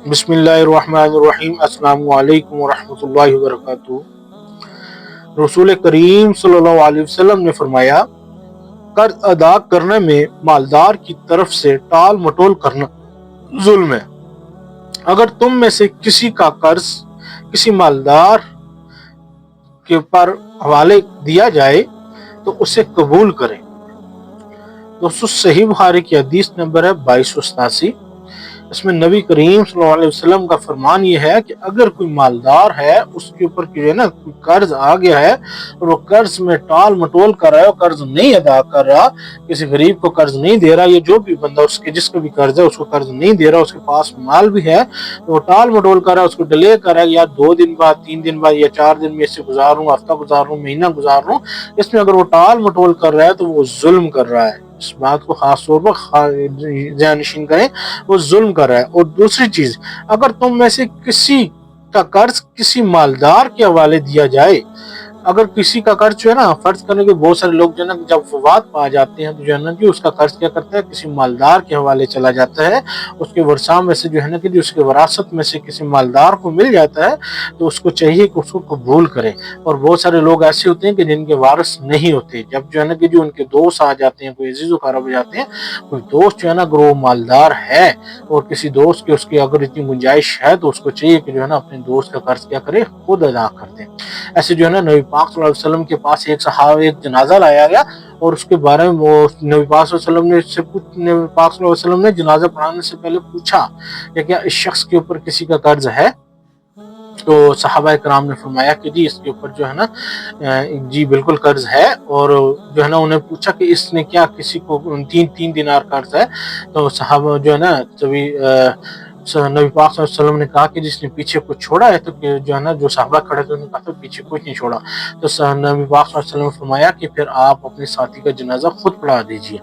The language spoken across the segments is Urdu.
بسم اللہ الرحمن الرحیم۔ السلام علیکم ورحمۃ اللہ وبرکاتہ۔ رسول کریم صلی اللہ علیہ وسلم نے فرمایا، قرض ادا کرنے میں مالدار کی طرف سے ٹال مٹول کرنا ظلم ہے۔ اگر تم میں سے کسی کا قرض کسی مالدار کے پر حوالے دیا جائے تو اسے قبول کریں۔ دوستو، صحیح بخاری کی حدیث نمبر ہے 2287۔ اس میں نبی کریم صلی اللہ علیہ وسلم کا فرمان یہ ہے کہ اگر کوئی مالدار ہے، اس کے اوپر کوئی قرض آ گیا ہے اور وہ قرض میں ٹال مٹول کر رہا ہے، قرض نہیں ادا کر رہا، کسی غریب کو قرض نہیں دے رہا، یہ جو بھی بندہ جس کو بھی قرض ہے اس کو قرض نہیں دے رہا، اس کے پاس مال بھی ہے تو وہ ٹال مٹول کر رہا ہے، اس کو ڈیلے کر رہا ہے، یا 2 دن بعد، 3 دن بعد، یا 4 دن میں اسے گزاروں، ہفتہ گزاروں، مہینہ گزاروں، اس میں اگر وہ ٹال مٹول کر رہا ہے تو وہ ظلم کر رہا ہے۔ اس بات کو خاص طور پر ذہن نشین کریں، وہ ظلم کر رہا ہے۔ اور دوسری چیز، اگر تم میں سے کسی کا قرض کسی مالدار کے حوالے دیا جائے، اگر کسی کا قرض جو ہے نا، فرض کرنے کے بہت سارے لوگ جو ہے نا جب وفات پا جاتے ہیں تو جو ہے نا اس کا قرض کیا کرتا ہے، کسی مالدار کے حوالے چلا جاتا ہے، اس کے ورثاء میں سے جو ہے نا کہ اس کے وراثت میں سے کسی مالدار کو مل جاتا ہے تو اس کو چاہیے کہ اس کو قبول کرے۔ اور بہت سارے لوگ ایسے ہوتے ہیں کہ جن کے وارث نہیں ہوتے، جب جو ہے نا کہ جو ان کے دوست آ جاتے ہیں، کوئی عزیز و اقارب ہو جاتے ہیں، کوئی دوست جو ہے نا اگر وہ مالدار ہے اور کسی دوست کے اس کی اگر اتنی گنجائش ہے تو اس کو چاہیے کہ جو ہے نا اپنے دوست کا قرض کیا کرے، خود ادا کر دے۔ ایسے جو ہے نا نبی پاک صلی اللہ علیہ وسلم کے پاس ایک جنازہ لایا گیا اور اس کے بارے میں وہ نبی پاک صلی اللہ علیہ وسلم نے جنازہ پڑھانے سے پہلے پوچھا کہ کیا اس شخص کے اوپر کسی کا قرض ہے؟ تو صحابہ کرام نے فرمایا کہ جی اس کے اوپر جو ہے نا جی بالکل قرض ہے، اور جو ہے نا انہیں پوچھا کہ اس نے کیا کسی کو 3 دینار قرض ہے؟ تو صحابہ جو ہے نا نبی پاک صلی اللہ علیہ وسلم نے کہا کہ جس نے پیچھے کچھ چھوڑا ہے، تو جو ہے نا جو صحابہ کھڑے تھے انہوں نے کہا تو پیچھے کچھ نہیں چھوڑا۔ تو نبی پاک صلی اللہ علیہ وسلم نے فرمایا کہ پھر آپ اپنے ساتھی کا جنازہ خود پڑھا دیجئے۔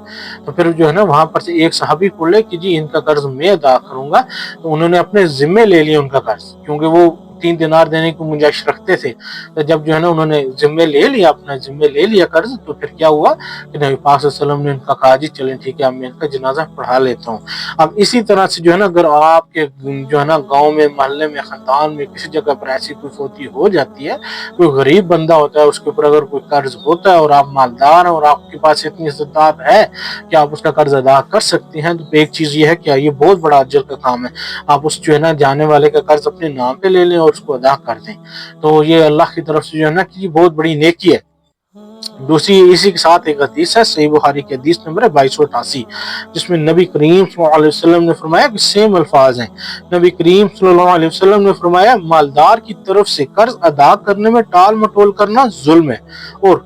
تو پھر جو ہے نا وہاں پر سے ایک صحابی بولے کہ جی ان کا قرض میں ادا کروں گا، تو انہوں نے اپنے ذمے لے لیا ان کا قرض، کیونکہ وہ 3 دینار دینے کی گنجائش رکھتے تھے۔ تو جب جو ہے نا انہوں نے اپنا ذمے لے لیا قرض، تو پھر کیا ہوا کہ نبی پاک صلی اللہ علیہ وسلم نے ان کا کہا جی چلیں ٹھیک ہے، میں ان کا جنازہ پڑھا لیتا ہوں۔ اب اسی طرح سے جو ہے نا اگر آپ کے جو ہے نا گاؤں میں، محلے میں، خاندان میں کسی جگہ پر ایسی کوئی فوتی ہو جاتی ہے، کوئی غریب بندہ ہوتا ہے، اس کے اوپر اگر کوئی قرض ہوتا ہے اور آپ مالدار ہیں اور آپ کے پاس اتنی استطاعت ہے کہ آپ اس کا قرض ادا کر سکتے ہیں، تو ایک چیز یہ ہے کہ یہ بہت بڑا اجر کا کام ہے، آپ اس جو ہے نا جانے والے کا قرض اپنے نام پہ لے لیں اور اس کو ادا کر دیں، تو یہ اللہ کی طرف سے جو ہے نا کہ یہ بہت بڑی نیکی ہے۔ دوسری اسی کے ساتھ ایک حدیث ہے، صحیح بخاری کی حدیث نمبر ہے 2288، جس میں نبی کریم صلی اللہ علیہ وسلم نے فرمایا کہ سیم الفاظ ہیں۔ نبی کریم صلی اللہ علیہ وسلم نے فرمایا، مالدار کی طرف سے قرض ادا کرنے میں ٹال مٹول کرنا ظلم ہے، اور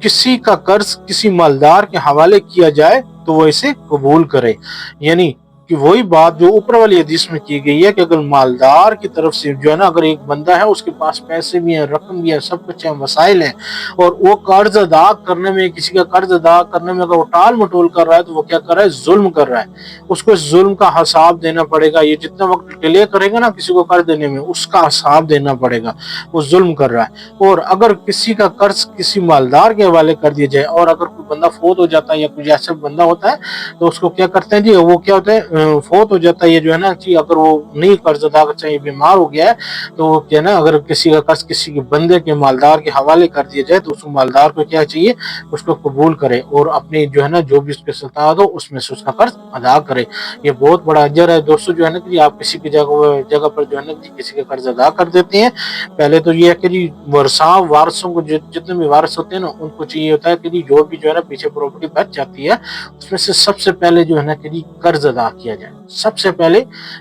کسی کا قرض کسی مالدار کے حوالے کیا جائے تو وہ اسے قبول کرے۔ یعنی کہ وہی بات جو اوپر والی حدیث میں کی گئی ہے کہ اگر مالدار کی طرف سے جو ہے نا اگر ایک بندہ ہے، اس کے پاس پیسے بھی ہیں، رقم بھی ہے، سب کچھ ہے، وسائل ہیں، اور وہ قرض ادا کرنے میں، کسی کا قرض ادا کرنے میں اگر وہ ٹال مٹول کر رہا ہے تو وہ کیا کر رہا ہے؟ ظلم کر رہا ہے۔ اس کو اس ظلم کا حساب دینا پڑے گا، یہ جتنا وقت ڈیلے کرے گا نا کسی کو قرض دینے میں، اس کا حساب دینا پڑے گا، وہ ظلم کر رہا ہے۔ اور اگر کسی کا قرض کسی مالدار کے حوالے کر دیا جائے، اور اگر کوئی بندہ فوت ہو جاتا ہے یا کوئی ایسا بندہ ہوتا ہے تو اس کو کیا کرتے ہیں جی، وہ کیا ہوتا ہے فوت ہو جاتا ہے، یہ جو ہے نا جی اگر وہ نہیں قرض ادا کرتا ہے، یہ بیمار ہو گیا ہے، تو وہ کیا نا اگر کسی کا قرض کسی کے بندے کے مالدار کے حوالے کر دیا جائے تو اس مالدار کو کیا چاہیے؟ اس کو قبول کرے اور اپنی جو ہے نا جو بھی اس کے استطاعت ہو اس میں سے اس کا قرض ادا کرے۔ یہ بہت بڑا اجر ہے دوستو، جو ہے نا کہ آپ کسی کی جگہ پر جو ہے نا کسی کا قرض ادا کر دیتے ہیں، پہلے تو یہ ہے کہ جی وارثوں کو جتنے بھی وارث ہوتے ہیں نا ان کو چاہیے ہوتا ہے کہ جی جو بھی جو ہے نا پیچھے پراپرٹی بچ جاتی ہے اس میں سے سب سے پہلے جو ہے نا کہ جی قرض ادا کیا جائے۔ سب سے پہلے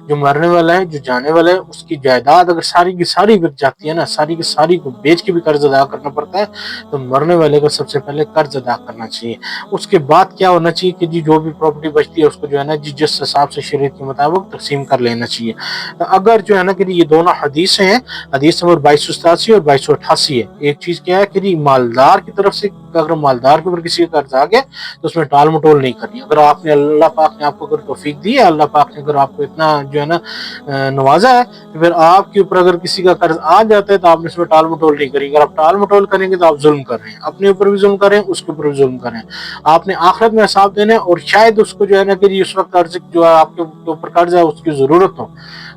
جو مرنے والا ہے، جو جانے والا ہے، اس کی جائیداد اگر ساری کی ساری بک جاتی ہے نا، ساری کی ساری کو بیچ کے بھی قرض ادا کرنا پڑتا ہے، تو مرنے والے کو سب سے پہلے قرض ادا کرنا چاہیے۔ اس کے بعد کیا ہونا چاہیے کہ جی جو بھی پراپرٹی بچتی ہے اس کو جو ہے نا جی جس حساب سے شریعت کے مطابق تقسیم کر لینا چاہیے۔ اگر جو ہے نا کہ یہ دونوں حدیثیں ہیں، حدیث نمبر 2287 اور 2288 ہے، ایک چیز کیا ہے کہ جی مالدار کی طرف سے اگر مالدار کے اوپر کسی کا قرض آ گیا تو اس میں ٹال مٹول نہیں کرنی۔ اگر آپ نے اللہ پاک نے آپ کو اگر توفیق دی ہے، اللہ پاک پاک نے اگر آپ کو اتنا جو ہے نا نوازا ہے تو پھر آپ کے اوپر اگر کسی کا قرض آ جاتا ہے تو آپ اس میں ٹال مٹول نہیں کریں گے. اگر آپ ٹال مٹول کریں گے تو آپ ظلم کر رہے ہیں, اپنے اوپر بھی ظلم کر رہے ہیں, اس کے اوپر بھی ظلم کر رہے ہیں. آپ نے آخرت میں حساب دینا ہے, اور شاید اس کو جو ہے نا کہ اس وقت قرض جو ہے آپ کے اوپر قرض ہے اس کی ضرورت ہو,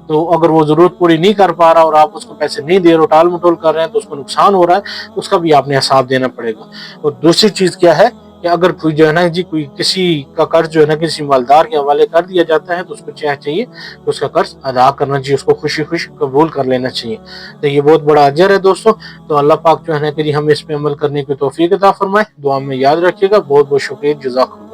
تو اگر وہ ضرورت پوری نہیں کر پا رہا اور آپ اس کو پیسے نہیں دے رہے, ٹال مٹول کر رہے ہیں, تو اس کو نقصان ہو رہا ہے, اس کا بھی آپ نے حساب دینا پڑے گا. اور دوسری چیز کیا ہے کہ اگر کوئی جو ہے نا جی کوئی کسی کا قرض جو ہے نا کسی مالدار کے حوالے کر دیا جاتا ہے تو اس کو چاہیے کہ اس کا قرض ادا کرنا چاہیے, اس کو خوشی خوشی قبول کر لینا چاہیے. تو یہ بہت بڑا اجر ہے دوستوں. تو اللہ پاک جو ہے نا کہ ہمیں اس پہ عمل کرنے کی توفیق عطا فرمائے. دعا میں یاد رکھیے گا. بہت بہت شکریہ. جزاک اللہ.